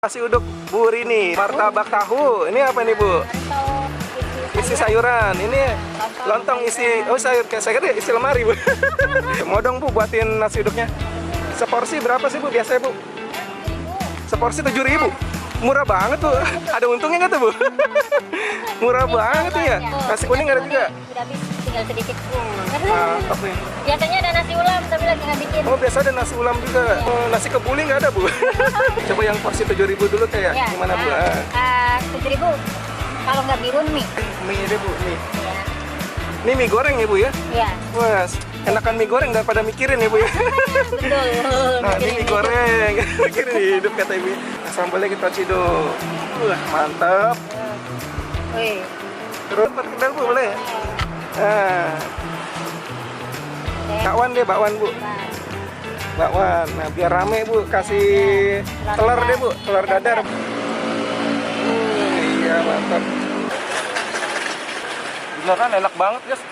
Nasi uduk Bu Rini, martabak tahu. Ini apa nih Bu? Isi sayuran. Ini lontong isi, oh sayur, saya kira isi lemari Bu. Mau dong Bu buatin nasi uduknya. Seporsi berapa sih Bu biasanya Bu? Seporsi 7.000. Murah banget tuh. Ada untungnya nggak tuh Bu? Murah banget tuh ya. Nasi kuning ada juga. Udah habis, tinggal sedikit. Mantap nih. Biasanya ada nasi ulam, tapi lagi nggak bikin. Oh biasa ada nasi ulam juga. Oh, nasi kebuli nggak ada Bu? Coba yang porsi 7.000 dulu kayak Ya, gimana Bu? 7.000. Kalau nggak bihun mie. Mie deh Bu, mie. Ya. Ini mie goreng ya Bu ya? Ya. Wah, enakan mie goreng daripada mikirin ya Bu ya. Betul. Nah ini mie goreng, mikirin hidup kata Ibu. Nah, sambalnya kita ciduk. Wah mantap. Wih. Terus kedal Bu boleh? Nah, bakwan deh bakwan Bu. Bakwan. Nah biar rame Bu, kasih telur deh Bu, telur dadar. Iya mantap. Beneran enak banget guys.